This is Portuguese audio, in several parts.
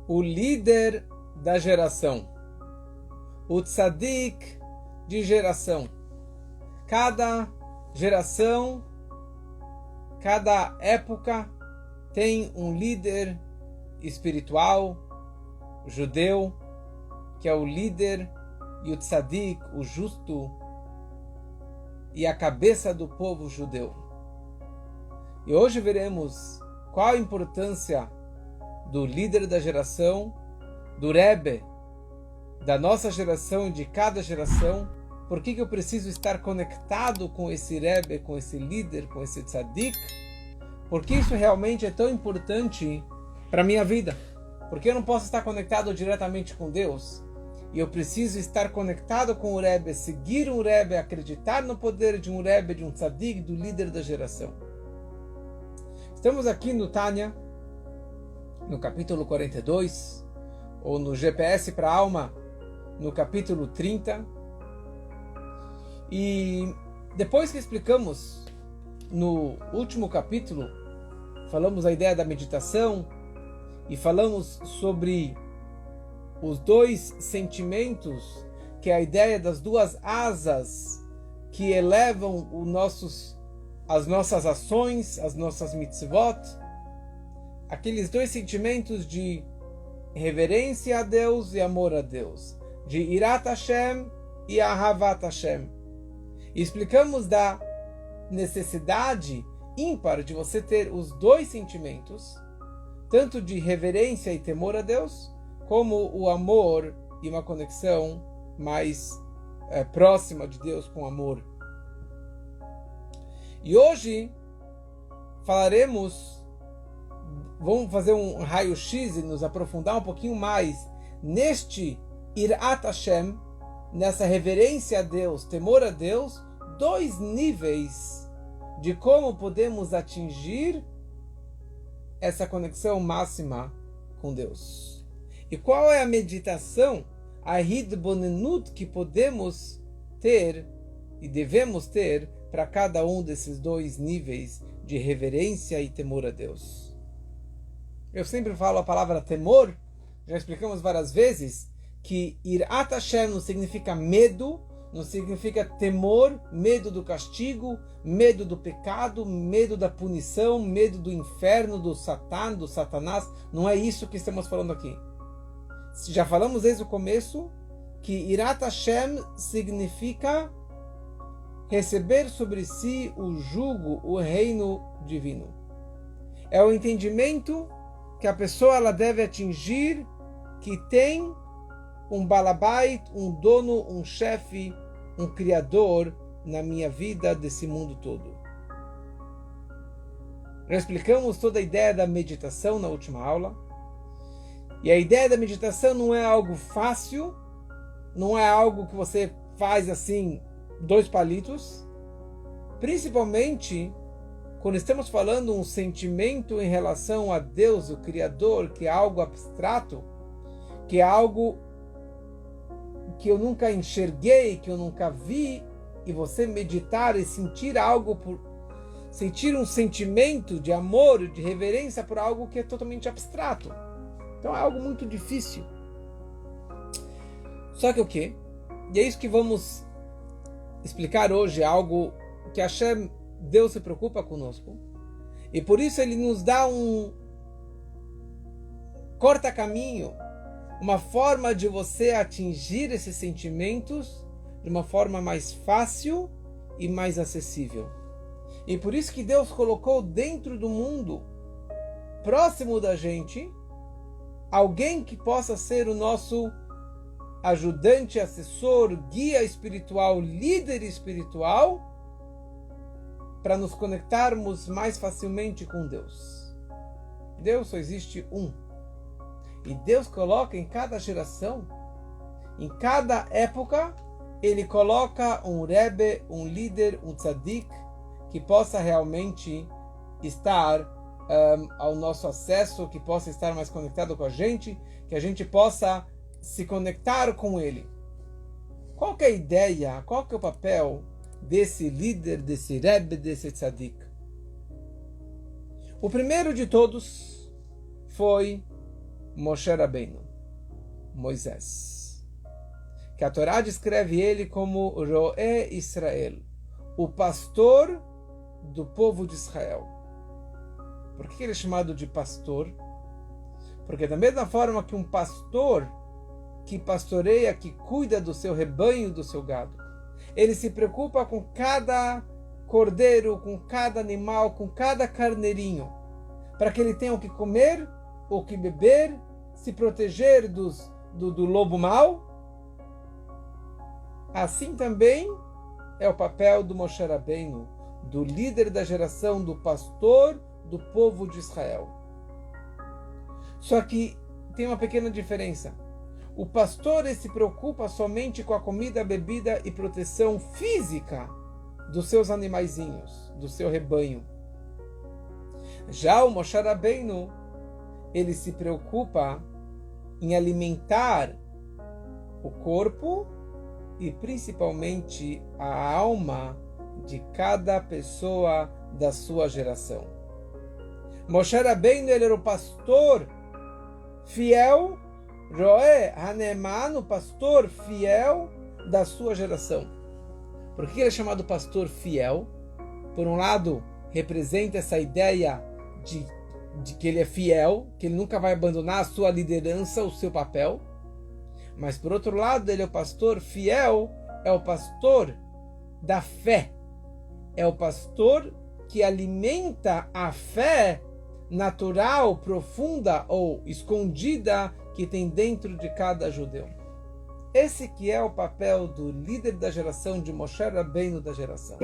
o líder da geração, o tzadik de geração. Cada geração, cada época tem um líder espiritual, judeu, que é o líder e o tzadik, o justo e a cabeça do povo judeu. E hoje veremos qual a importância do líder da geração, do Rebbe, da nossa geração e de cada geração. Por que eu preciso estar conectado com esse Rebbe, com esse líder, com esse tzadik? Porque isso realmente é tão importante para a minha vida. Porque eu não posso estar conectado diretamente com Deus. E eu preciso estar conectado com o Rebbe, seguir um Rebbe, acreditar no poder de um Rebbe, de um tzadik, do líder da geração. Estamos aqui no Tânia, no capítulo 42, ou no GPS para a Alma, no capítulo 30. E depois que explicamos no último capítulo, falamos a ideia da meditação e falamos sobre os dois sentimentos, que é a ideia das duas asas que elevam as nossas ações, as nossas mitzvot, aqueles dois sentimentos de reverência a Deus e amor a Deus, de Irat Hashem e Ahavat Hashem. E explicamos da necessidade ímpar de você ter os dois sentimentos, tanto de reverência e temor a Deus, como o amor e uma conexão mais próxima de Deus com amor. E hoje vamos fazer um raio-x e nos aprofundar um pouquinho mais neste Irat Hashem, nessa reverência a Deus, temor a Deus, dois níveis de como podemos atingir essa conexão máxima com Deus. E qual é a meditação, a Hidbonenut, que podemos ter e devemos ter para cada um desses dois níveis de reverência e temor a Deus? Eu sempre falo a palavra temor, já explicamos várias vezes, que Irat Hashem não significa medo, não significa temor, medo do castigo, medo do pecado, medo da punição, medo do inferno, do Satã, do Satanás. Não é isso que estamos falando aqui. Já falamos desde o começo que Irat Hashem significa receber sobre si o jugo, o reino divino. É o entendimento que a pessoa ela deve atingir, que tem um balabait, um dono, um chefe, um criador na minha vida desse mundo todo. Já explicamos toda a ideia da meditação na última aula. E a ideia da meditação não é algo fácil, não é algo que você faz assim, 2 palitos. Principalmente quando estamos falando um sentimento em relação a Deus, o Criador, que é algo abstrato, que é algo que eu nunca enxerguei, que eu nunca vi, e você meditar e sentir algo, sentir um sentimento de amor, de reverência por algo que é totalmente abstrato. Então é algo muito difícil. Só que o quê? E é isso que vamos explicar hoje, algo que Hashem, Deus se preocupa conosco. E por isso Ele nos dá um corta-caminho, uma forma de você atingir esses sentimentos de uma forma mais fácil e mais acessível. E por isso que Deus colocou dentro do mundo, próximo da gente, alguém que possa ser o nosso ajudante, assessor, guia espiritual, líder espiritual, para nos conectarmos mais facilmente com Deus. Deus só existe um. E Deus coloca em cada geração, em cada época, Ele coloca um Rebbe, um líder, um tzadik, que possa realmente estar ao nosso acesso, que possa estar mais conectado com a gente, que a gente possa se conectar com Ele. Qual que é a ideia, qual que é o papel desse líder, desse Rebbe, desse tzadik? O primeiro de todos foi Moshe Rabbeinu, Moisés, que a Torá descreve ele como Roé Israel, o pastor do povo de Israel. Por que ele é chamado de pastor? Porque da mesma forma que um pastor que pastoreia, que cuida do seu rebanho, do seu gado, ele se preocupa com cada cordeiro, com cada animal, com cada carneirinho, para que ele tenha o que comer, o que beber, se proteger do lobo mau. Assim também é o papel do Moshe Rabbeinu, do líder da geração, do pastor do povo de Israel. Só que tem uma pequena diferença. O pastor se preocupa somente com a comida, a bebida e proteção física dos seus animaizinhos, do seu rebanho. Já o Moshe Rabbeinu, ele se preocupa em alimentar o corpo e principalmente a alma de cada pessoa da sua geração. Moshe Rabbeinu, ele era o pastor fiel, Roé Haneman, o pastor fiel da sua geração. Por que ele é chamado pastor fiel? Por um lado, representa essa ideia de que ele é fiel, que ele nunca vai abandonar a sua liderança, o seu papel. Mas por outro lado, ele é o pastor fiel, é o pastor da fé. É o pastor que alimenta a fé natural, profunda ou escondida que tem dentro de cada judeu. Esse que é o papel do líder da geração, de Moshe Rabbeinu da geração.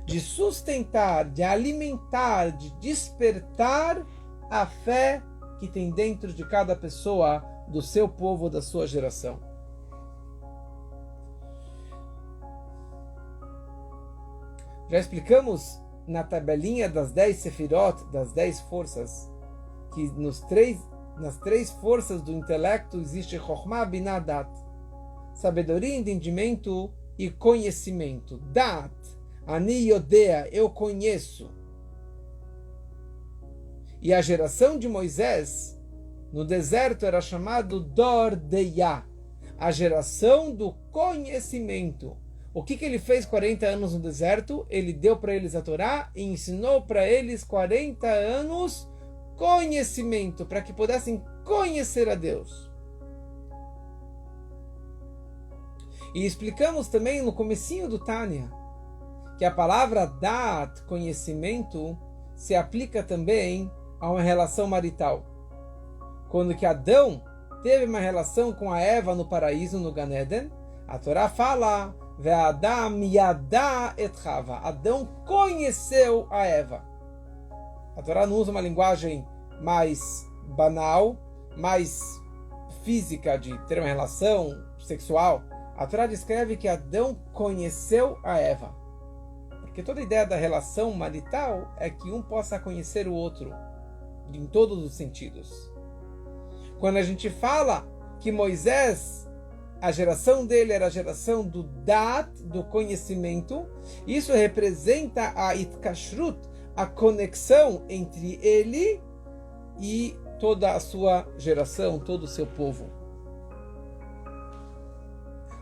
De sustentar, de alimentar, de despertar a fé que tem dentro de cada pessoa do seu povo, da sua geração. Já explicamos na tabelinha das 10 sefirot, das 10 forças, que nas três forças do intelecto existe Chokhmah, Binah, Dat, sabedoria, entendimento e conhecimento. Dat, Ani Yodea, eu conheço. E a geração de Moisés no deserto era chamado Dor Deya, a geração do conhecimento. O que ele fez 40 anos no deserto? Ele deu para eles a Torá e ensinou para eles 40 anos conhecimento, para que pudessem conhecer a Deus. E explicamos também no comecinho do Tânia que a palavra Dat, conhecimento, se aplica também a uma relação marital. Quando que Adão teve uma relação com a Eva no paraíso, no Gan Eden, a Torá fala: Ve'adam yada et Chava. Adão conheceu a Eva. A Torá não usa uma linguagem mais banal, mais física de ter uma relação sexual. A Torá descreve que Adão conheceu a Eva. Porque toda a ideia da relação marital é que um possa conhecer o outro em todos os sentidos. Quando a gente fala que Moisés, a geração dele era a geração do Dat, do conhecimento, isso representa a Itkashrut, a conexão entre ele e toda a sua geração, todo o seu povo.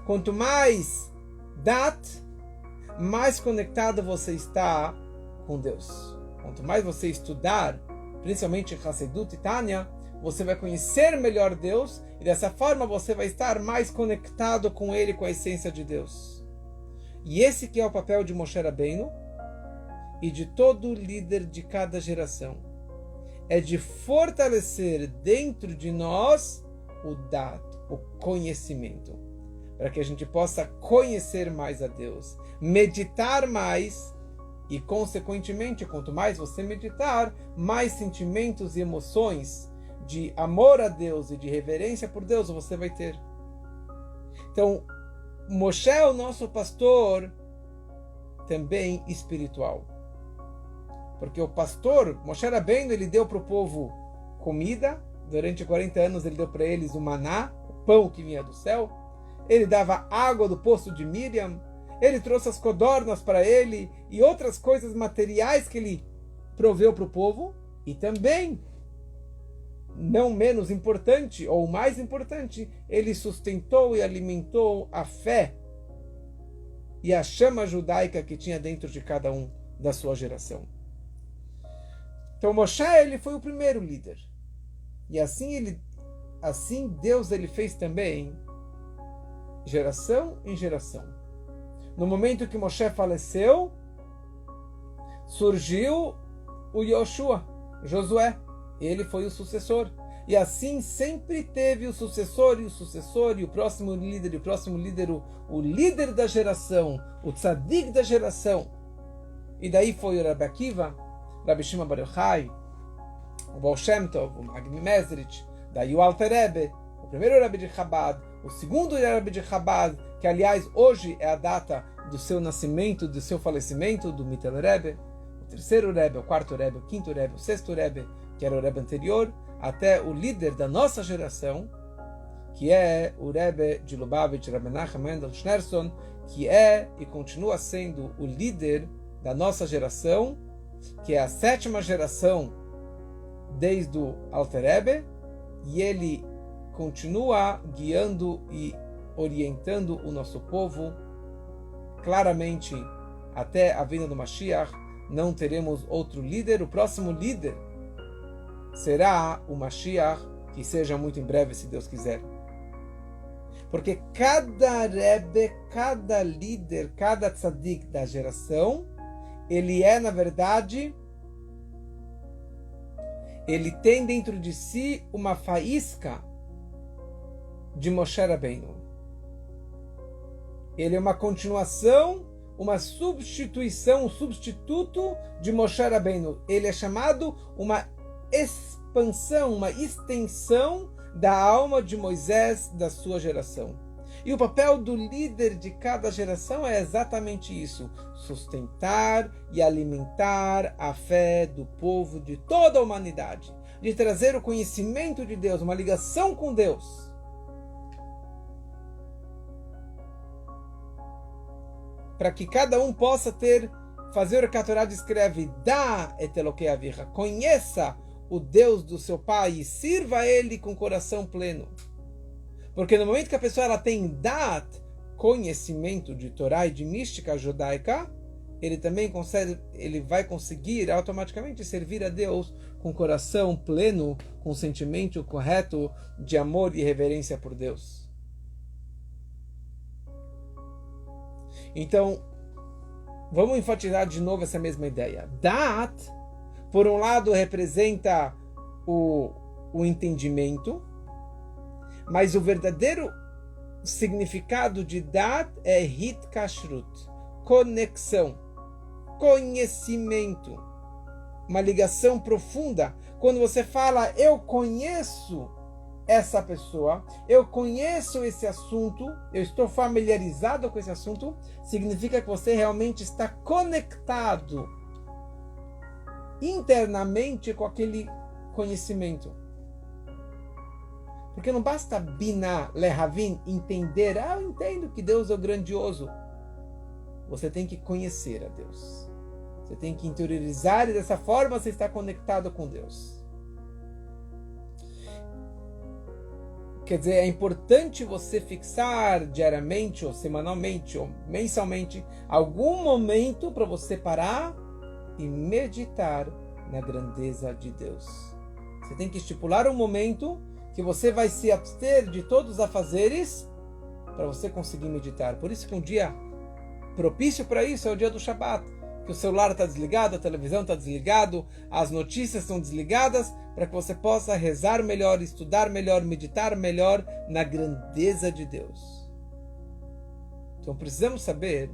Quanto mais Dat, mais conectado você está com Deus. Quanto mais você estudar, principalmente Hassedut e Tânia, você vai conhecer melhor Deus e dessa forma você vai estar mais conectado com Ele, com a essência de Deus. E esse que é o papel de Moshe Rabbeinu e de todo líder de cada geração. É de fortalecer dentro de nós o dato, o conhecimento, para que a gente possa conhecer mais a Deus, meditar mais e, consequentemente, quanto mais você meditar, mais sentimentos e emoções de amor a Deus e de reverência por Deus você vai ter. Então, Moshe é o nosso pastor também espiritual. Porque o pastor, Moshe Rabbeinu, ele deu para o povo comida. Durante 40 anos ele deu para eles o maná, o pão que vinha do céu. Ele dava água do poço de Miriam. Ele trouxe as codornas para ele e outras coisas materiais que ele proveu para o povo. E também não menos importante, ou mais importante, ele sustentou e alimentou a fé e a chama judaica que tinha dentro de cada um da sua geração. Então Moshe, ele foi o primeiro líder. E assim Deus ele fez também geração em geração. No momento que Moshe faleceu, surgiu o Josué. Ele foi o sucessor. E assim sempre teve o sucessor, e o próximo líder, o líder da geração, o tzadik da geração. E daí foi o Rabbi Akiva, Rabbi Shimon Bar Yochai, o Baal Shem Tov, o Magni Mezrich, daí o Alter Rebbe, o primeiro Rebbe de Chabad, o segundo Rebbe de Chabad, que aliás hoje é a data do seu nascimento, do seu falecimento, do Mittel Rebbe, o terceiro Rebbe, o quarto Rebbe, o quinto Rebbe, o sexto Rebbe, que era o Rebbe anterior, até o líder da nossa geração, que é o Rebbe de Lubavitch, Rabbi Menachem Mendel Schneerson, que é e continua sendo o líder da nossa geração, que é a 7ª geração desde o Alter Rebbe, e ele continua guiando e orientando o nosso povo. Claramente, até a vinda do Mashiach, não teremos outro líder. O próximo líder será o Mashiach, que seja muito em breve, se Deus quiser. Porque cada Rebbe, cada líder, cada tzadik da geração, ele é, na verdade, ele tem dentro de si uma faísca de Moshe Rabbeinu. Ele é uma continuação, uma substituição, um substituto de Moshe Rabbeinu. Ele é chamado uma expansão, uma extensão da alma de Moisés da sua geração. E o papel do líder de cada geração é exatamente isso: sustentar e alimentar a fé do povo, de toda a humanidade, de trazer o conhecimento de Deus, uma ligação com Deus. Para que cada um possa fazer o que a Torá descreve, dá et Elokei Avicha, conheça o Deus do seu pai e sirva a ele com coração pleno. Porque no momento que a pessoa ela tem dat, conhecimento de Torá e de mística judaica, ele vai conseguir automaticamente servir a Deus com coração pleno, com sentimento correto de amor e reverência por Deus. Então, vamos enfatizar de novo essa mesma ideia. Dat, por um lado, representa o entendimento, mas o verdadeiro significado de Dat é hitkashrut, conexão, conhecimento, uma ligação profunda. Quando você fala, eu conheço essa pessoa, eu conheço esse assunto, eu estou familiarizado com esse assunto, significa que você realmente está conectado internamente com aquele conhecimento. Porque não basta binar, lehavin, entender. Eu entendo que Deus é o grandioso. Você tem que conhecer a Deus. Você tem que interiorizar e dessa forma você está conectado com Deus. Quer dizer, é importante você fixar diariamente, ou semanalmente, ou mensalmente, algum momento para você parar e meditar na grandeza de Deus. Você tem que estipular um momento que você vai se abster de todos os afazeres para você conseguir meditar. Por isso que um dia propício para isso é o dia do Shabat, que o celular está desligado, a televisão está desligado, as notícias estão desligadas, para que você possa rezar melhor, estudar melhor, meditar melhor na grandeza de Deus. Então precisamos saber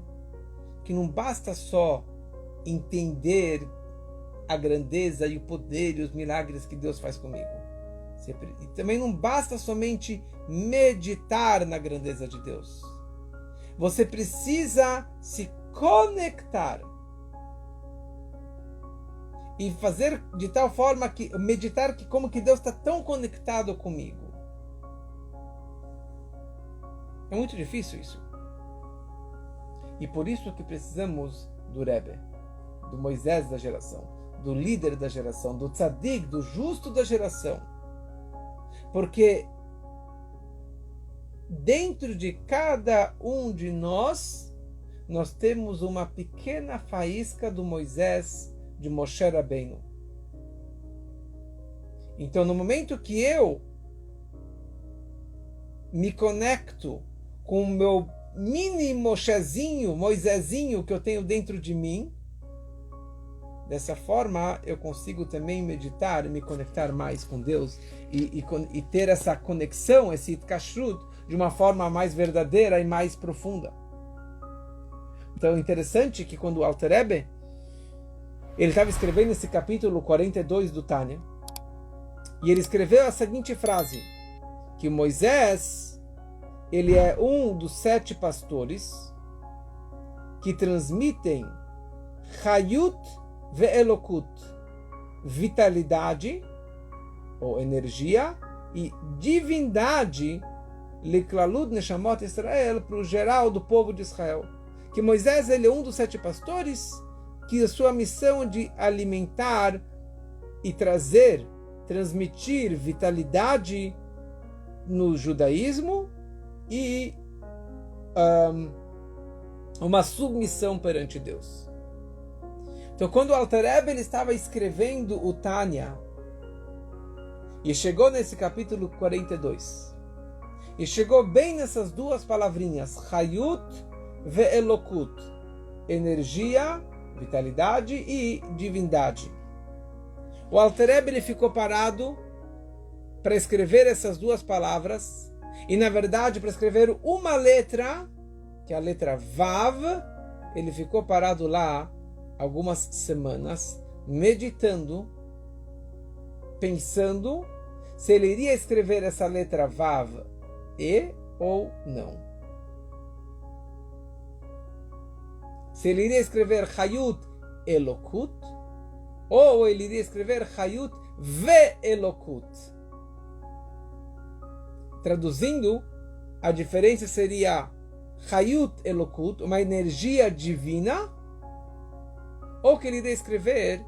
que não basta só entender a grandeza e o poder e os milagres que Deus faz comigo. E também não basta somente meditar na grandeza de Deus. Você precisa se conectar e fazer de tal forma que meditar que como que Deus está tão conectado comigo. É muito difícil isso. E por isso que precisamos do Rebbe, do Moisés da geração, do líder da geração, do tzadik, do justo da geração. Porque dentro de cada um de nós temos uma pequena faísca do Moisés, de Moshe Rabbeinu. Então, no momento que eu me conecto com o meu mini Moshezinho, Moisésinho que eu tenho dentro de mim, dessa forma eu consigo também meditar e me conectar mais com Deus e ter essa conexão, esse itkashrut, de uma forma mais verdadeira e mais profunda. Então é interessante que quando o Alter Rebbe ele estava escrevendo esse capítulo 42 do Tânia, e ele escreveu a seguinte frase, que Moisés, ele é um dos 7 pastores que transmitem Chayut ve'elokut, vitalidade ou energia e divindade liklalut neshamot Israel, para o geral do povo de Israel. Que Moisés ele é um dos 7 pastores que a sua missão é de alimentar e transmitir vitalidade no judaísmo e uma submissão perante Deus. Então, quando o Alter Rebbe ele estava escrevendo o Tânia e chegou nesse capítulo 42 e chegou bem nessas duas palavrinhas, Chayut ve'elokut, energia, vitalidade e divindade, o Alter Rebbe ele ficou parado para escrever essas duas palavras e, na verdade, para escrever uma letra, que é a letra Vav. Ele ficou parado lá algumas semanas, meditando, pensando se ele iria escrever essa letra Vav ou não. Se ele iria escrever Chayut Elokut ou ele iria escrever Chayut Ve'elokut. Traduzindo, a diferença seria Chayut Elokut, uma energia divina, ou que ele iria escrever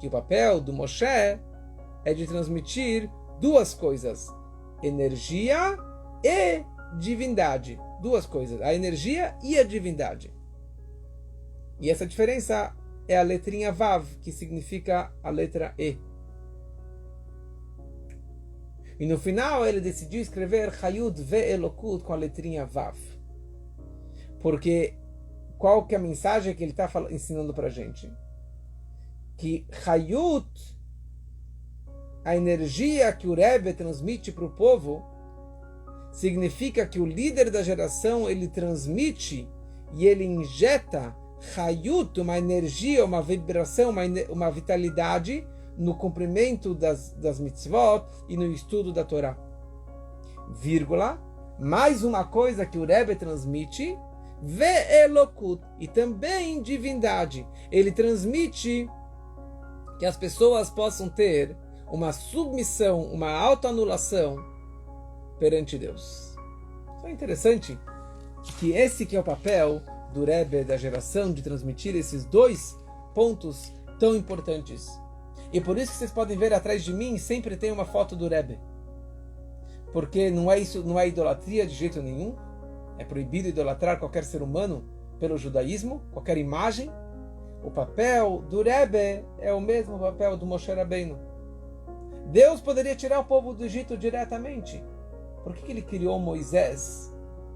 que o papel do Moshe é de transmitir duas coisas, energia e divindade. Duas coisas, a energia e a divindade. E essa diferença é a letrinha Vav, que significa a letra E. E no final ele decidiu escrever Chayut ve'elokut com a letrinha Vav. Porque qual que é a mensagem que ele está ensinando para a gente? Que Chayut, a energia que o Rebbe transmite para o povo, significa que o líder da geração ele transmite e ele injeta Chayut, uma energia, uma vibração, uma vitalidade no cumprimento das mitzvot e no estudo da Torá. Vírgula, mais uma coisa que o Rebbe transmite, ve'elokut, e também divindade. Ele transmite que as pessoas possam ter uma submissão, uma autoanulação perante Deus. Então é interessante que esse que é o papel do Rebbe da geração, de transmitir esses dois pontos tão importantes. E por isso que vocês podem ver atrás de mim, sempre tem uma foto do Rebbe. Porque não é idolatria de jeito nenhum. É proibido idolatrar qualquer ser humano pelo judaísmo, qualquer imagem. O papel do Rebbe é o mesmo papel do Moshe Rabbeinu. Deus poderia tirar o povo do Egito diretamente. Por que ele criou Moisés,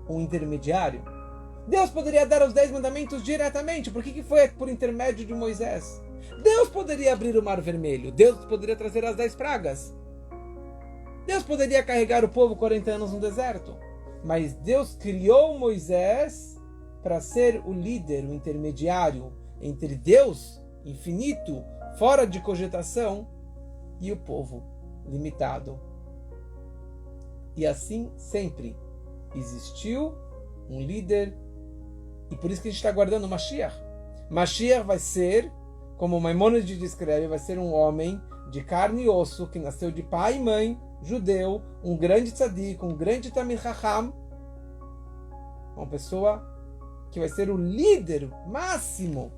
um intermediário? Deus poderia dar os 10 mandamentos diretamente. Por que foi por intermédio de Moisés? Deus poderia abrir o Mar Vermelho. Deus poderia trazer as 10 pragas. Deus poderia carregar o povo 40 anos no deserto. Mas Deus criou Moisés para ser o líder, o intermediário entre Deus, infinito, fora de cogitação, e o povo, limitado. E assim sempre existiu um líder. E por isso que a gente está aguardando Mashiach. Mashiach vai ser, como Maimônides descreve, vai ser um homem de carne e osso, que nasceu de pai e mãe, judeu, um grande tzadik, um grande Tamid Chacham, uma pessoa que vai ser o líder máximo,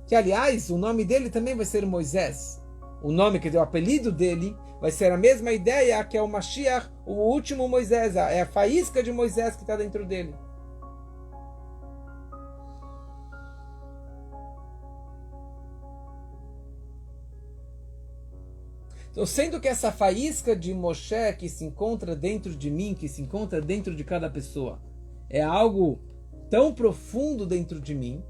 que aliás, o nome dele também vai ser Moisés, o nome, quer dizer, o apelido dele, vai ser a mesma ideia que é o Mashiach, o último Moisés, é a faísca de Moisés que está dentro dele. Então, sendo que essa faísca de Moshe que se encontra dentro de mim, que se encontra dentro de cada pessoa, é algo tão profundo dentro de mim,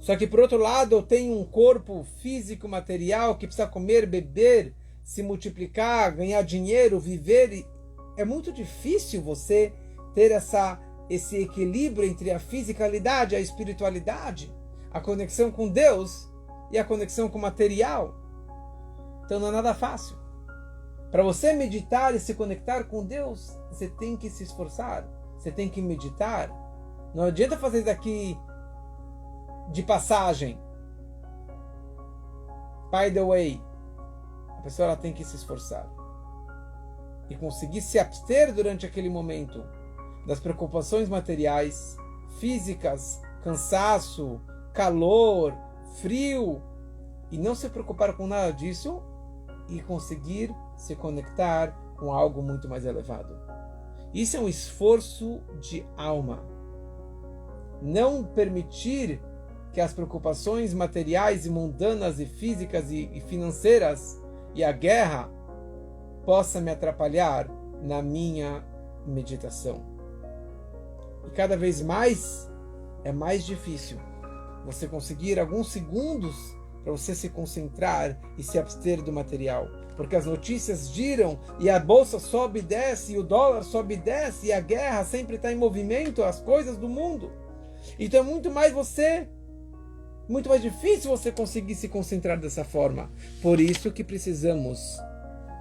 só que por outro lado eu tenho um corpo físico, material, que precisa comer, beber, se multiplicar, ganhar dinheiro, viver. É muito difícil você ter esse equilíbrio entre a fisicalidade, a espiritualidade, a conexão com Deus e a conexão com o material. Então não é nada fácil. Para você meditar e se conectar com Deus, você tem que se esforçar, você tem que meditar. Não adianta fazer isso daqui de passagem. By the way, a pessoa ela tem que se esforçar e conseguir se abster durante aquele momento das preocupações materiais, físicas, cansaço, calor, frio, e não se preocupar com nada disso e conseguir se conectar com algo muito mais elevado. Isso é um esforço de alma. Não permitir que as preocupações materiais e mundanas e físicas e financeiras e a guerra possa me atrapalhar na minha meditação. E cada vez mais é mais difícil você conseguir alguns segundos para você se concentrar e se abster do material. Porque as notícias giram e a bolsa sobe e desce, e o dólar sobe e desce, e a guerra sempre está em movimento, as coisas do mundo. Então é muito mais difícil você conseguir se concentrar dessa forma. Por isso que precisamos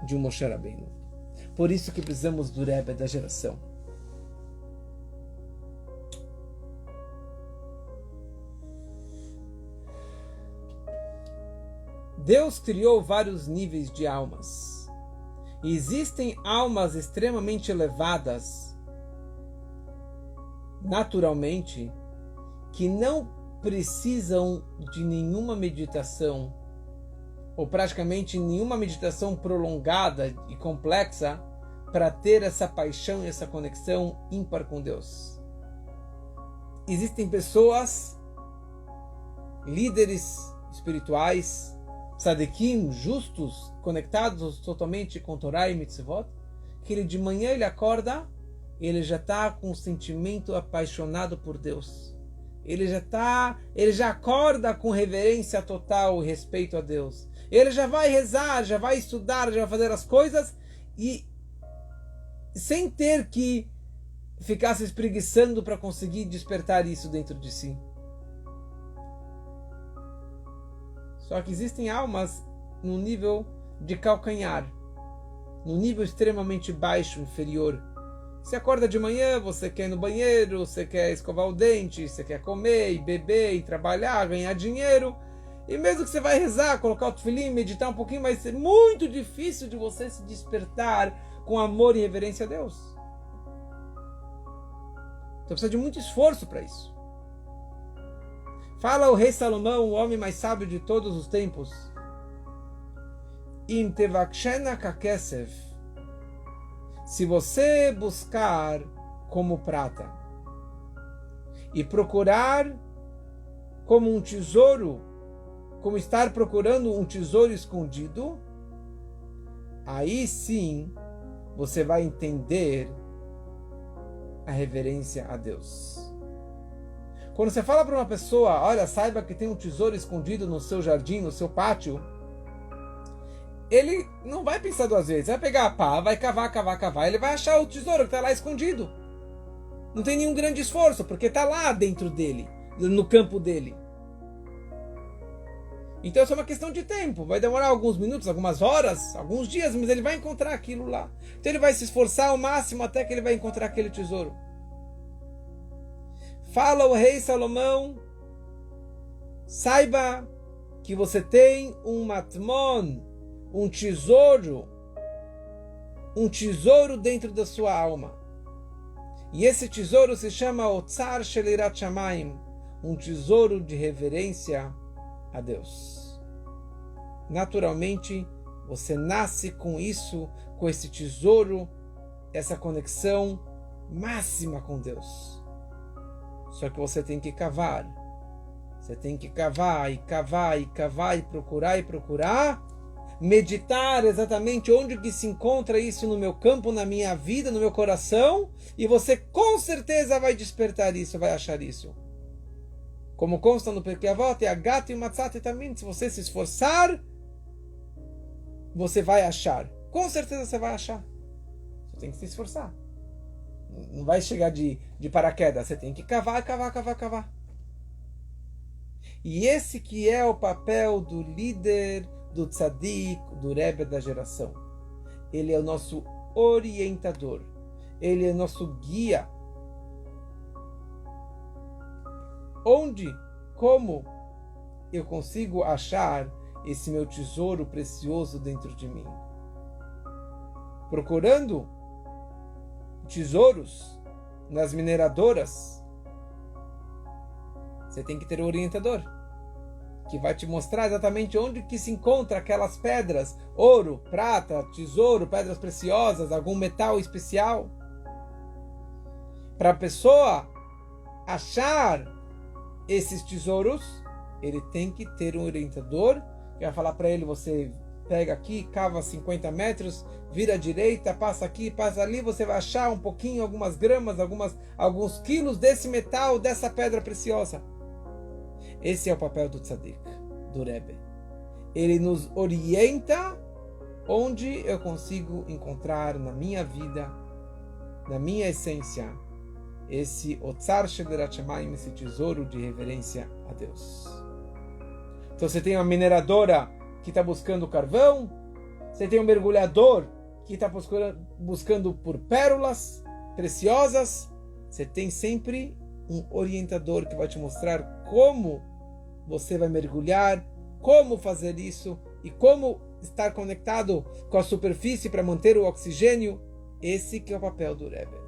de um Moshe Rabbeinu. Por isso que precisamos do Rebbe da geração. Deus criou vários níveis de almas. E existem almas extremamente elevadas, naturalmente, que não precisam de nenhuma meditação, ou praticamente nenhuma meditação prolongada e complexa, para ter essa paixão e essa conexão ímpar com Deus. Existem pessoas, líderes espirituais, tzadikim, justos, conectados totalmente com Torá e Mitzvot, que ele de manhã ele acorda, ele já está com um sentimento apaixonado por Deus. Ele já acorda com reverência total e respeito a Deus. Ele já vai rezar, já vai estudar, já vai fazer as coisas e sem ter que ficar se espreguiçando para conseguir despertar isso dentro de si. Só que existem almas no nível de calcanhar, no nível extremamente baixo, inferior. Você acorda de manhã, você quer ir no banheiro, você quer escovar o dente, você quer comer, e beber, e trabalhar, ganhar dinheiro. E mesmo que você vai rezar, colocar o tefilim, meditar um pouquinho, vai ser muito difícil de você se despertar com amor e reverência a Deus. Então precisa de muito esforço para isso. Fala o rei Salomão, o homem mais sábio de todos os tempos. Im tevakshena kakesef. Se você buscar como prata e procurar como um tesouro, como estar procurando um tesouro escondido, aí sim você vai entender a reverência a Deus. Quando você fala para uma pessoa, olha, saiba que tem um tesouro escondido no seu jardim, no seu pátio, ele não vai pensar duas vezes. Vai pegar a pá, vai cavar, ele vai achar o tesouro que está lá escondido. Não tem nenhum grande esforço, porque está lá dentro dele, no campo dele. Então isso é uma questão de tempo. Vai demorar alguns minutos, algumas horas, alguns dias, mas ele vai encontrar aquilo lá. Então ele vai se esforçar ao máximo até que ele vai encontrar aquele tesouro. Fala o rei Salomão, saiba que você tem um matmon, um tesouro dentro da sua alma. E esse tesouro se chama Otsar Shel Yirat Shamayim, um tesouro de reverência a Deus. naturalmente, você nasce com isso, com esse tesouro, essa conexão máxima com Deus. Só que você tem que cavar. Você tem que cavar e cavar e cavar e procurar, meditar exatamente onde que se encontra isso no meu campo, na minha vida, no meu coração, e você com certeza vai despertar isso, vai achar isso. Como consta no Pirkei Avot, a gata e o matzat também, se você se esforçar, você vai achar. Com certeza você vai achar. Você tem que se esforçar. Não vai chegar de paraquedas, você tem que cavar. E esse que é o papel do líder, do tzadik, do Rebbe da geração. Ele é o nosso orientador. Ele é o nosso guia. Como eu consigo achar esse meu tesouro precioso dentro de mim? Procurando tesouros nas mineradoras, você tem que ter um orientador que vai te mostrar exatamente onde que se encontra aquelas pedras, ouro, prata, tesouro, pedras preciosas, algum metal especial. Para a pessoa achar esses tesouros, ele tem que ter um orientador que vai falar para ele: você pega aqui, cava 50 metros, vira à direita, passa aqui, passa ali, você vai achar um pouquinho, algumas gramas, alguns quilos desse metal, dessa pedra preciosa. Esse é o papel do tzadik, do Rebbe. Ele nos orienta onde eu consigo encontrar na minha vida, na minha essência, esse Otzar Shederat Shamayim, esse tesouro de reverência a Deus. Então você tem uma mineradora que está buscando carvão, você tem um mergulhador que está buscando por pérolas preciosas, você tem sempre um orientador que vai te mostrar como você vai mergulhar, como fazer isso e como estar conectado com a superfície para manter o oxigênio. Esse que é o papel do Rebbe.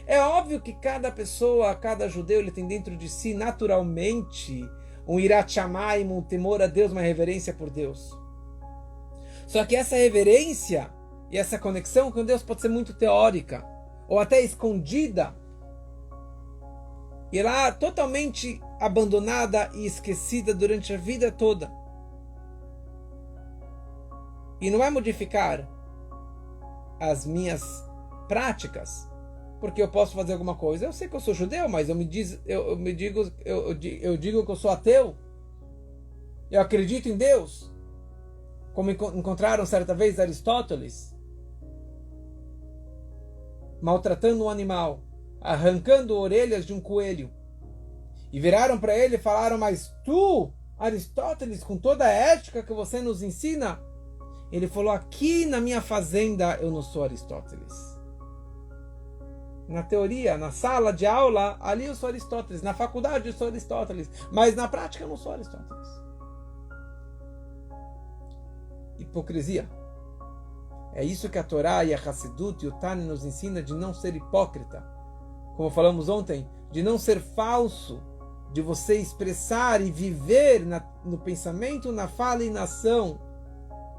É óbvio que cada pessoa, cada judeu, ele tem dentro de si naturalmente um Irat Shamayim, um temor a Deus, uma reverência por Deus. Só que essa reverência e essa conexão com Deus pode ser muito teórica ou até escondida e lá totalmente abandonada e esquecida durante a vida toda. E não é modificar as minhas práticas, porque eu posso fazer alguma coisa. Eu sei que eu sou judeu, mas eu digo que eu sou ateu. Eu acredito em Deus. Como encontraram certa vez Aristóteles maltratando um animal, arrancando orelhas de um coelho. E viraram para ele e falaram: mas tu, Aristóteles, com toda a ética que você nos ensina? Ele falou: aqui na minha fazenda eu não sou Aristóteles. Na teoria, na sala de aula, ali eu sou Aristóteles. Na faculdade eu sou Aristóteles. Mas na prática eu não sou Aristóteles. Hipocrisia. É isso que a Torá e a Hassidut e o Tânia nos ensina, de não ser hipócrita. Como falamos ontem, de não ser falso, de você expressar e viver no pensamento, na fala e na ação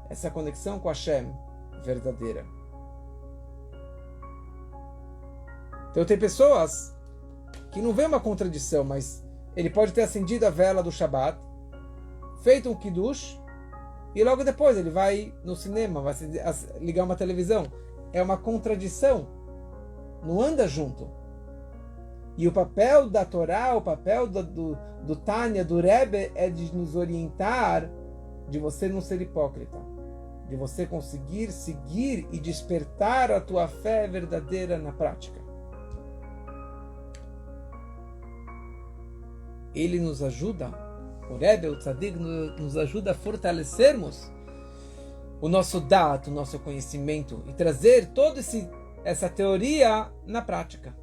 essa conexão com Hashem verdadeira. Então tem pessoas que não vê uma contradição, mas ele pode ter acendido a vela do Shabat, feito um kiddush, e logo depois ele vai no cinema, vai ligar uma televisão. É uma contradição. Não anda junto. E o papel da Torá, o papel do Tânia, do Rebbe, é de nos orientar, de você não ser hipócrita, de você conseguir seguir e despertar a tua fé verdadeira na prática. Ele nos ajuda, o Rebbe, o Tzadik, nos ajuda a fortalecermos o nosso dato, o nosso conhecimento e trazer toda essa teoria na prática.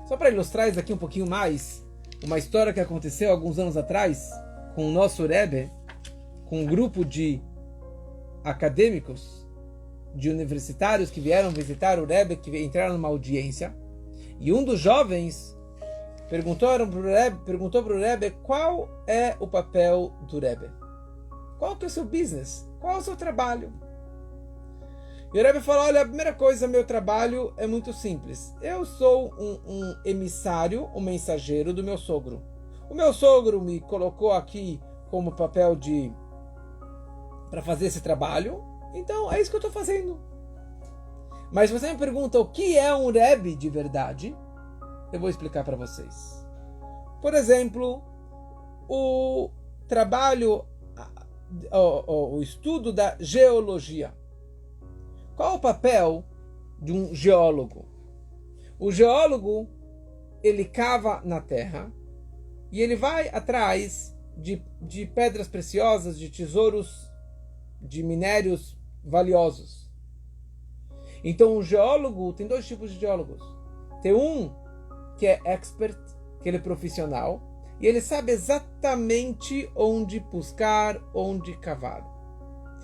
Só para ilustrar isso aqui um pouquinho mais, uma história que aconteceu alguns anos atrás com o nosso Rebbe, com um grupo de acadêmicos, de universitários que vieram visitar o Rebbe, que entraram numa audiência, e um dos jovens perguntou para o Rebbe qual é o papel do Rebbe. Qual que é o seu business? Qual é o seu trabalho? E o Rebbe falou, olha, a primeira coisa, meu trabalho é muito simples. Eu sou um emissário, um mensageiro do meu sogro. O meu sogro me colocou aqui como papel para fazer esse trabalho, então é isso que eu estou fazendo. Mas você me pergunta o que é um Rebbe de verdade? Eu vou explicar para vocês. Por exemplo, o trabalho, o estudo da geologia. Qual o papel de um geólogo? O geólogo, ele cava na terra e ele vai atrás de pedras preciosas, de tesouros, de minérios valiosos. Então o geólogo, tem dois tipos de geólogos. Tem um que é expert, que ele é profissional, e ele sabe exatamente onde buscar, onde cavar.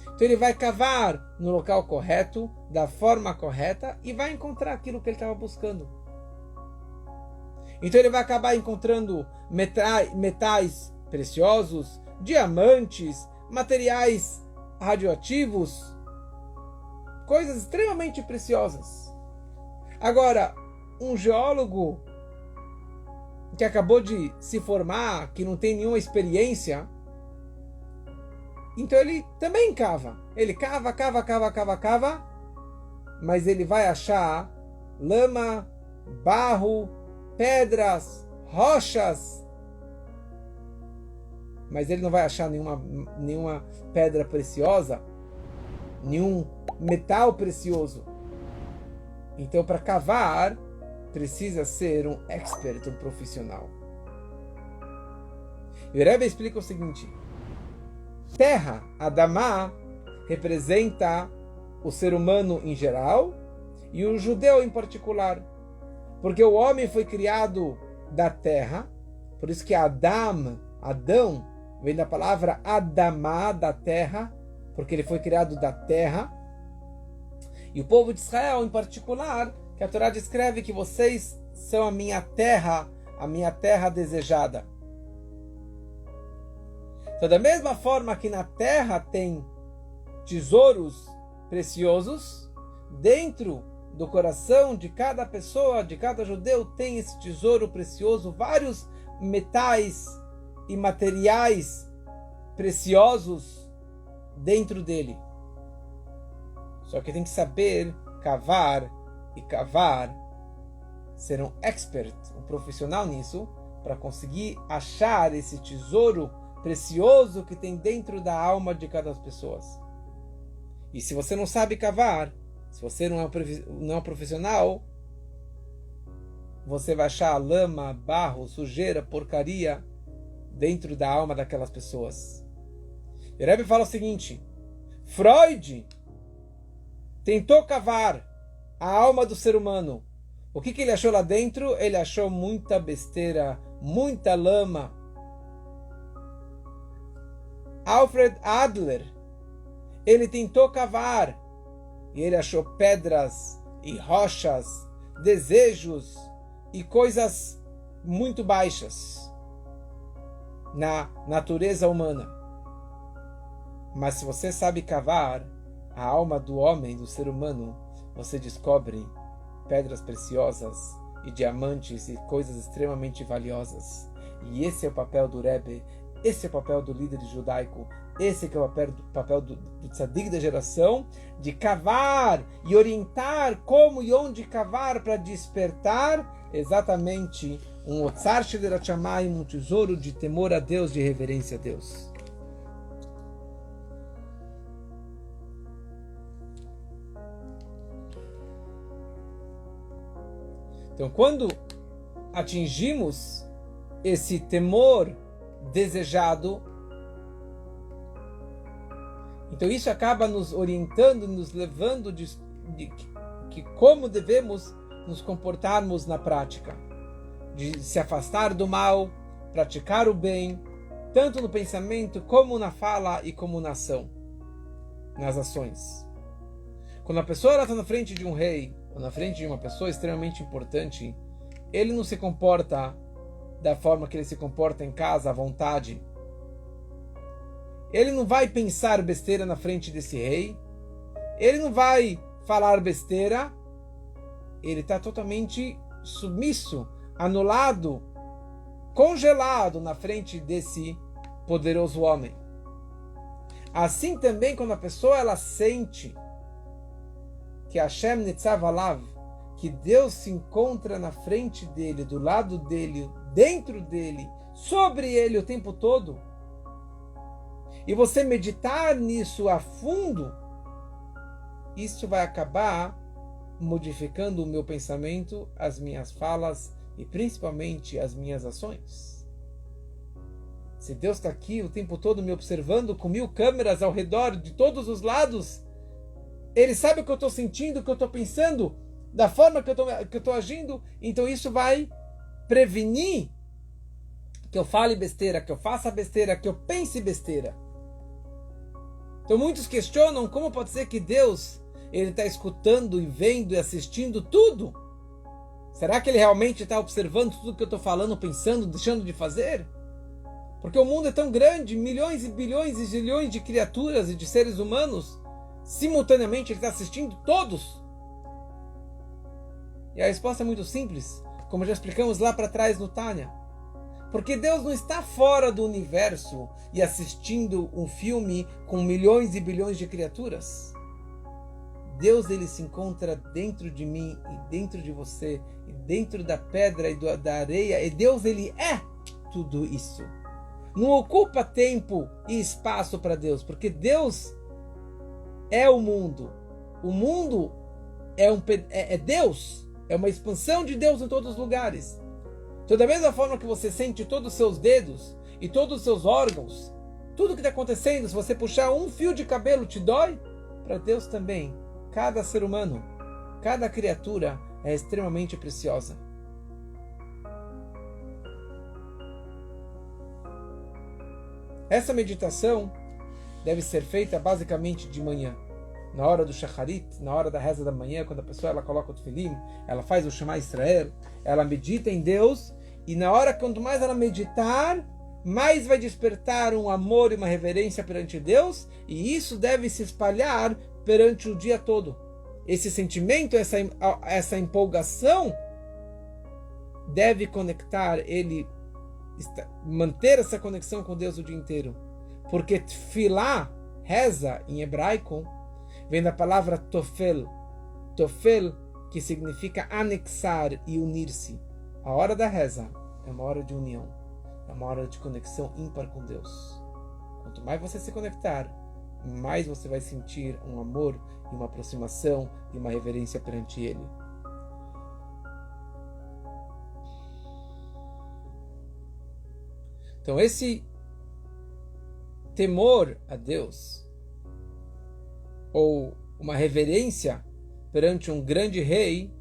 Então ele vai cavar no local correto, da forma correta, e vai encontrar aquilo que ele estava buscando. Então ele vai acabar encontrando metais preciosos, diamantes, materiais radioativos, coisas extremamente preciosas. Agora, um geólogo que acabou de se formar, que não tem nenhuma experiência, então ele também cava. Ele cava, mas ele vai achar lama, barro, pedras, rochas, mas ele não vai achar nenhuma pedra preciosa, nenhum metal precioso. Então, para cavar, precisa ser um expert, um profissional. E o Rebbe explica o seguinte: terra, Adamá, representa o ser humano em geral e o judeu em particular. Porque o homem foi criado da terra, por isso que Adão, vem da palavra Adamá, da terra, porque ele foi criado da terra. E o povo de Israel em particular, que a Torá descreve que vocês são a minha terra desejada. Então, da mesma forma que na terra tem tesouros preciosos, dentro do coração de cada pessoa, de cada judeu, tem esse tesouro precioso, vários metais e materiais preciosos dentro dele. Só que tem que saber cavar, ser um expert, um profissional nisso, para conseguir achar esse tesouro precioso que tem dentro da alma de cada pessoa. E se você não sabe cavar, se você não é um profissional, você vai achar lama, barro, sujeira, porcaria dentro da alma daquelas pessoas. E o Rebbe fala o seguinte: Freud tentou cavar a alma do ser humano. O que ele achou lá dentro? Ele achou muita besteira, muita lama. Alfred Adler, ele tentou cavar e ele achou pedras e rochas, desejos e coisas muito baixas na natureza humana. Mas se você sabe cavar a alma do homem, do ser humano, você descobre pedras preciosas e diamantes e coisas extremamente valiosas. E esse é o papel do Rebbe, esse é o papel do líder judaico, esse que é o papel do tzadik da geração, de cavar e orientar como e onde cavar para despertar exatamente um otzar shel shamayim, um tesouro de temor a Deus, de reverência a Deus. Então, quando atingimos esse temor desejado, então isso acaba nos orientando, nos levando de como devemos nos comportarmos na prática, de se afastar do mal, praticar o bem, tanto no pensamento como na fala e como na ação, nas ações. Quando a pessoa está na frente de um rei, ou na frente de uma pessoa extremamente importante, ele não se comporta da forma que ele se comporta em casa, à vontade. Ele não vai pensar besteira na frente desse rei. Ele não vai falar besteira. Ele está totalmente submisso, anulado, congelado na frente desse poderoso homem. Assim também quando a pessoa ela sente que Hashem Nitzav Alav, que Deus se encontra na frente dele, do lado dele, dentro dele, sobre ele o tempo todo, e você meditar nisso a fundo, isso vai acabar modificando o meu pensamento, as minhas falas e principalmente as minhas ações. Se Deus está aqui o tempo todo me observando com 1000 câmeras ao redor de todos os lados, Ele sabe o que eu estou sentindo, o que eu estou pensando, da forma que eu estou agindo, então isso vai prevenir que eu fale besteira, que eu faça besteira, que eu pense besteira. Então muitos questionam como pode ser que Deus ele está escutando e vendo e assistindo tudo. Será que ele realmente está observando tudo que eu estou falando, pensando, deixando de fazer? Porque o mundo é tão grande, milhões e bilhões e zilhões de criaturas e de seres humanos, simultaneamente ele está assistindo todos. E a resposta é muito simples, como já explicamos lá para trás no Tânia. Porque Deus não está fora do universo e assistindo um filme com milhões e bilhões de criaturas. Deus ele se encontra dentro de mim e dentro de você, e dentro da pedra e da areia, e Deus ele é tudo isso. Não ocupa tempo e espaço para Deus, porque Deus é o mundo. O mundo é Deus, é uma expansão de Deus em todos os lugares. Então, da mesma forma que você sente todos os seus dedos e todos os seus órgãos, tudo que está acontecendo, se você puxar um fio de cabelo te dói, para Deus também. Cada ser humano, cada criatura é extremamente preciosa. Essa meditação deve ser feita basicamente de manhã, na hora do shacharit, na hora da reza da manhã, quando a pessoa ela coloca o tefilim, ela faz o Shema Israel, ela medita em Deus, e na hora quanto mais ela meditar, mais vai despertar um amor e uma reverência perante Deus, e isso deve se espalhar perante o dia todo. Esse sentimento, essa empolgação deve conectar ele, manter essa conexão com Deus o dia inteiro. Porque tefilá, reza em hebraico, vem da palavra tofel. Tofel, que significa anexar e unir-se. A hora da reza é uma hora de união, é uma hora de conexão ímpar com Deus. Quanto mais você se conectar, mais você vai sentir um amor e uma aproximação e uma reverência perante Ele. Então esse temor a Deus, ou uma reverência perante um grande rei,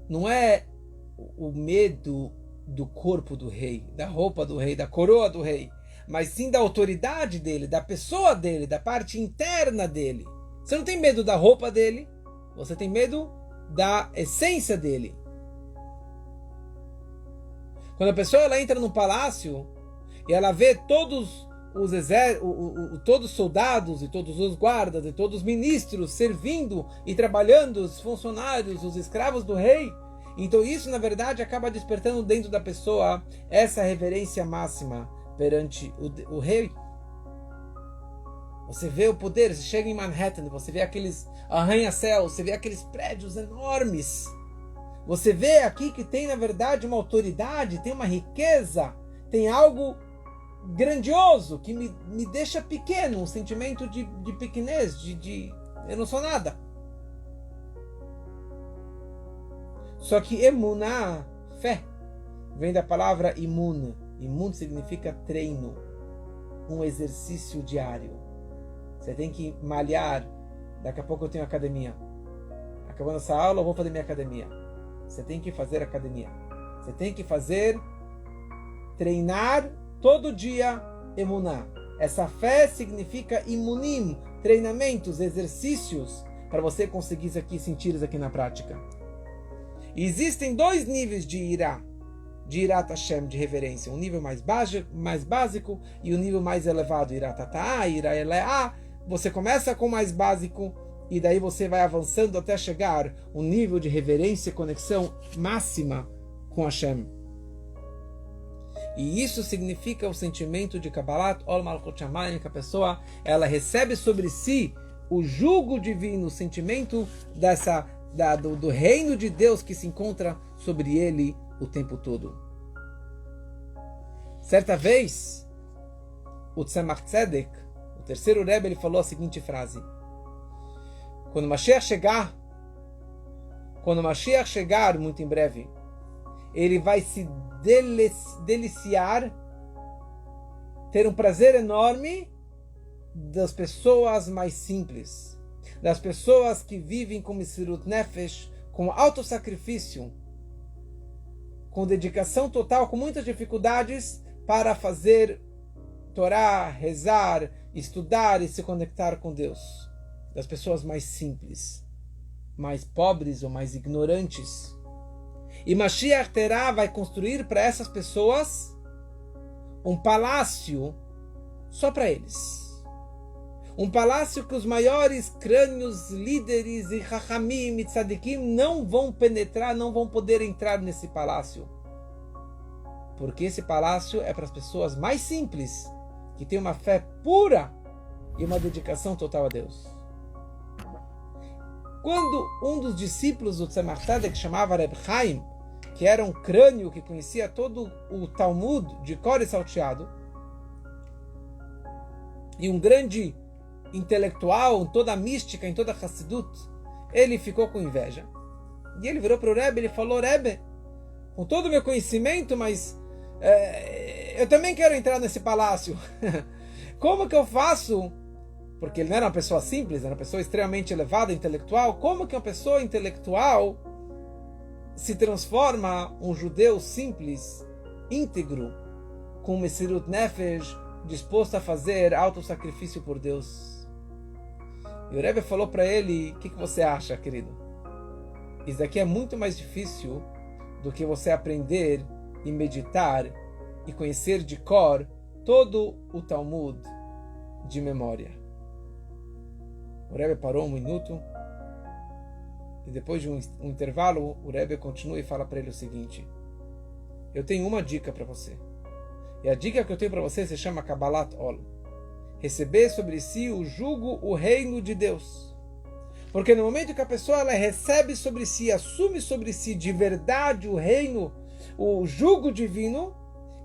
não é o medo do corpo do rei, da roupa do rei, da coroa do rei, mas sim da autoridade dele, da pessoa dele, da parte interna dele. Você não tem medo da roupa dele, você tem medo da essência dele. Quando a pessoa ela entra no palácio e ela vê todos os soldados e todos os guardas e todos os ministros servindo e trabalhando, os funcionários, os escravos do rei, então isso na verdade acaba despertando dentro da pessoa essa reverência máxima perante o rei. Você vê o poder, você chega em Manhattan, você vê aqueles arranha-céus, você vê aqueles prédios enormes. Você vê aqui que tem na verdade uma autoridade, tem uma riqueza, tem algo grandioso que me deixa pequeno, um sentimento de pequenez, de eu não sou nada. Só que emuná, fé, vem da palavra imun. Imun significa treino, um exercício diário. Você tem que malhar. Daqui a pouco eu tenho academia. Acabando essa aula eu vou fazer minha academia. Você tem que fazer academia. Você tem que treinar todo dia emuná. Essa fé significa imunim, treinamentos, exercícios, para você conseguir isso aqui, sentir isso aqui na prática. E existem 2 níveis de irá. de Irat Hashem, de reverência. Um nível mais básico e um nível mais elevado. Irat Atah, Ira Eleah. Você começa com o mais básico e daí você vai avançando até chegar um nível de reverência e conexão máxima com Hashem. E isso significa o sentimento de Kabbalat Ol Malchut Shamayim, que a pessoa ela recebe sobre si o jugo divino, o sentimento do reino de Deus que se encontra sobre ele o tempo todo. Certa vez, o Tzemach Tzedek, o terceiro Rebbe, ele falou a seguinte frase: quando o Mashiach chegar muito em breve, ele vai se deliciar, ter um prazer enorme das pessoas mais simples, das pessoas que vivem com Mesirut Nefesh, com autossacrifício, com dedicação total, com muitas dificuldades para fazer Torá, rezar, estudar e se conectar com Deus. Das pessoas mais simples, mais pobres ou mais ignorantes. E Mashiach vai construir para essas pessoas um palácio só para eles. Um palácio que os maiores crânios, líderes e Chachamim e Tzadikim não vão penetrar, não vão poder entrar nesse palácio. Porque esse palácio é para as pessoas mais simples, que têm uma fé pura e uma dedicação total a Deus. Quando um dos discípulos do Tzemach Tzedek, que chamava Reb Chaim, que era um crânio que conhecia todo o Talmud de cor e salteado, e um grande intelectual em toda a mística, em toda a Hassidut, ele ficou com inveja. E ele virou para o Rebbe, ele falou: Rebbe, com todo o meu conhecimento, mas eu também quero entrar nesse palácio. Como que eu faço? Porque ele não era uma pessoa simples, era uma pessoa extremamente elevada, intelectual. Como que uma pessoa intelectual se transforma um judeu simples, íntegro, com Mesirut Nefesh, disposto a fazer autossacrifício por Deus? E o Rebbe falou para ele: o que você acha, querido? Isso daqui é muito mais difícil do que você aprender e meditar e conhecer de cor todo o Talmud de memória. O Rebbe parou um minuto e depois de um intervalo o Rebbe continua e fala para ele o seguinte: eu tenho uma dica para você. E a dica que eu tenho para você se chama Kabbalat Ol. Receber sobre si o jugo, o reino de Deus. Porque no momento que a pessoa ela recebe sobre si, assume sobre si de verdade o reino, o jugo divino,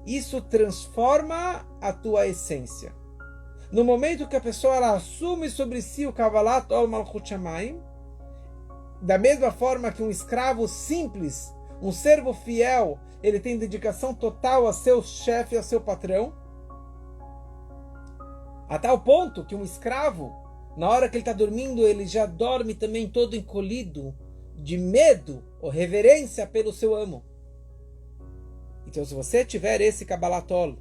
isso transforma a tua essência. No momento que a pessoa ela assume sobre si o Kabbalat Ol Malchut Shamayim, da mesma forma que um escravo simples, um servo fiel, ele tem dedicação total a seu chefe, a seu patrão, a tal ponto que um escravo, na hora que ele está dormindo, ele já dorme também todo encolhido, de medo ou reverência pelo seu amo. Então, se você tiver esse Kabbalat Ol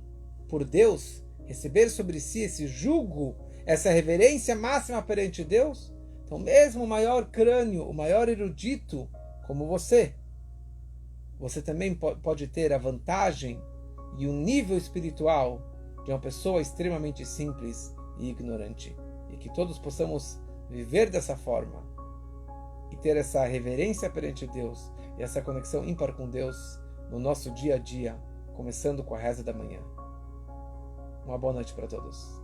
por Deus, receber sobre si esse jugo, essa reverência máxima perante Deus, então mesmo o maior crânio, o maior erudito como você também pode ter a vantagem e o nível espiritual de uma pessoa extremamente simples e ignorante. E que todos possamos viver dessa forma e ter essa reverência perante Deus e essa conexão ímpar com Deus no nosso dia a dia, começando com a reza da manhã. Uma boa noite para todos.